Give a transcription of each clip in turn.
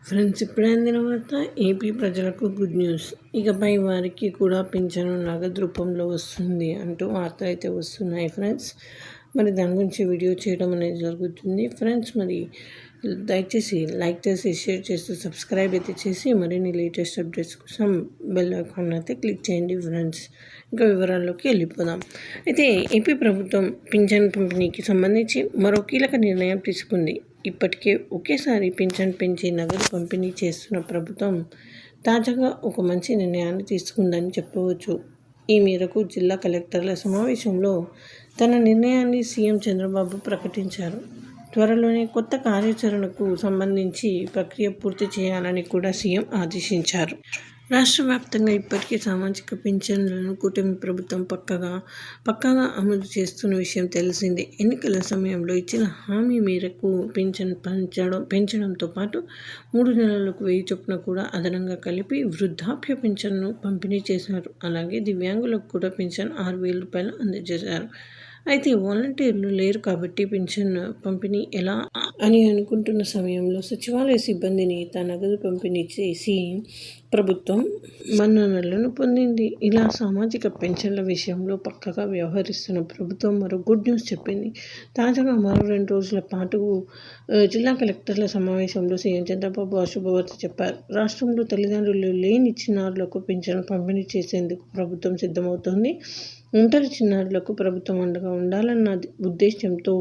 Friends, ఇప్పుడే అందిన వార్త. ఏపీ ప్రజలకు గుడ్ న్యూస్. ఇకపై వారికి కూడా పింఛను నగదు రూపంలో వస్తుంది అంటూ వార్తలు అయితే వస్తున్నాయి ఫ్రెండ్స్. మరి దాని గురించి వీడియో చేయడం అనేది జరుగుతుంది ఫ్రెండ్స్. మరి దయచేసి లైక్ చేసి షేర్ చేస్తూ సబ్స్క్రైబ్ అయితే చేసి మరిన్ని లేటెస్ట్ అప్డేట్స్ కోసం బెల్ ఐకాన్ అయితే క్లిక్ చేయండి ఫ్రెండ్స్. ఇంకా వివరాల్లోకి వెళ్ళిపోదాం. అయితే ఏపీ ప్రభుత్వం పింఛన్ పంపిణీకి సంబంధించి మరో కీలక నిర్ణయం తీసుకుంది. ఇప్పటికే ఒకేసారి పింఛన్ పెంచి నగదు పంపిణీ చేస్తున్న ప్రభుత్వం తాజాగా ఒక మంచి నిర్ణయాన్ని తీసుకుందని చెప్పవచ్చు. ఈ మేరకు జిల్లా కలెక్టర్ల సమావేశంలో తన నిర్ణయాన్ని సీఎం చంద్రబాబు ప్రకటించారు. త్వరలోనే కొత్త కార్యాచరణకు సంబంధించి ప్రక్రియ పూర్తి చేయాలని కూడా సీఎం ఆదేశించారు. రాష్ట్ర వ్యాప్తంగా ఇప్పటికే సామాజిక పింఛన్లను కూటమి ప్రభుత్వం పక్కాగా అమలు చేస్తున్న విషయం తెలిసిందే. ఎన్నికల సమయంలో ఇచ్చిన హామీ మేరకు పింఛన్ పెంచడంతో పాటు 3 నెలలకు 1000 చొప్పున కూడా అదనంగా కలిపి వృద్ధాప్య పింఛన్ను పంపిణీ చేశారు. అలాగే దివ్యాంగులకు కూడా పింఛన్ 6000 రూపాయలు అందజేశారు. అయితే వాలంటీర్లు లేరు కాబట్టి పింఛన్ పంపిణీ ఎలా అని అనుకుంటున్న సమయంలో సచివాలయ సిబ్బందిని నగదు పంపిణీ చేసి ప్రభుత్వం మన్ననలను పొందింది. ఇలా సామాజిక పెన్షన్ల విషయంలో పక్కగా వ్యవహరిస్తున్న ప్రభుత్వం మరో గుడ్ న్యూస్ చెప్పింది. తాజాగా మరో 2 రోజుల పాటు జిల్లా కలెక్టర్ల సమావేశంలో సీఎం చంద్రబాబు శుభవార్త చెప్పారు. రాష్ట్రంలో తల్లిదండ్రులు లేని చిన్నారులకు పింఛన్ పంపిణీ చేసేందుకు ప్రభుత్వం సిద్ధమవుతోంది. ఒంటరి చిన్నారులకు ప్రభుత్వం అండగా ఉండాలన్న ఉద్దేశంతో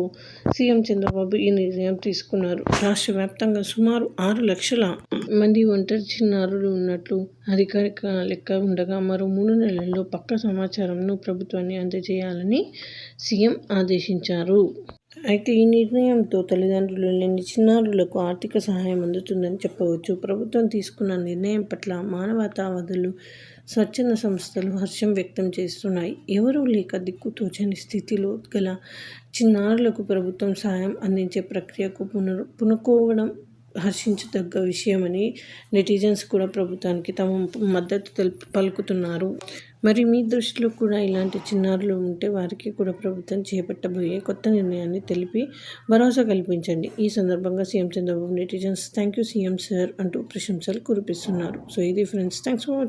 సీఎం చంద్రబాబు ఈ నిర్ణయం తీసుకున్నారు. రాష్ట్ర వ్యాప్తంగా సుమారు 6 లక్షల మంది ఒంటరి చిన్నారులు ఉన్నట్లు అధికారిక లెక్క ఉండగా మరో 3 నెలల్లో పక్కా సమాచారంను ప్రభుత్వాన్ని అందజేయాలని సీఎం ఆదేశించారు. అయితే ఈ నిర్ణయంతో తల్లిదండ్రులు లేని చిన్నారులకు ఆర్థిక సహాయం అందుతుందని చెప్పవచ్చు. ప్రభుత్వం తీసుకున్న నిర్ణయం పట్ల మానవతావాదులు, స్వచ్ఛంద సంస్థలు హర్షం వ్యక్తం చేస్తున్నాయి. ఎవరూ లేక దిక్కుతోచని స్థితిలో గల చిన్నారులకు ప్రభుత్వం సహాయం అందించే ప్రక్రియకు పూనుకోవడం హర్షించదగ్గ విషయమని నెటిజన్స్ కూడా ప్రభుత్వానికి తమ మద్దతు పలుకుతున్నారు. మరి మీ దృష్టిలో కూడా ఇలాంటి చిన్నారులు ఉంటే వారికి కూడా ప్రభుత్వం చేపట్టబోయే కొత్త నిర్ణయాన్ని తెలిపి భరోసా కల్పించండి. ఈ సందర్భంగా CM Chandrababu netizens thank you CM sir అంటూ ప్రశంసలు కురిపిస్తున్నారు. సో ఇది ఫ్రెండ్స్, థ్యాంక్స్ ఫర్ వాచింగ్.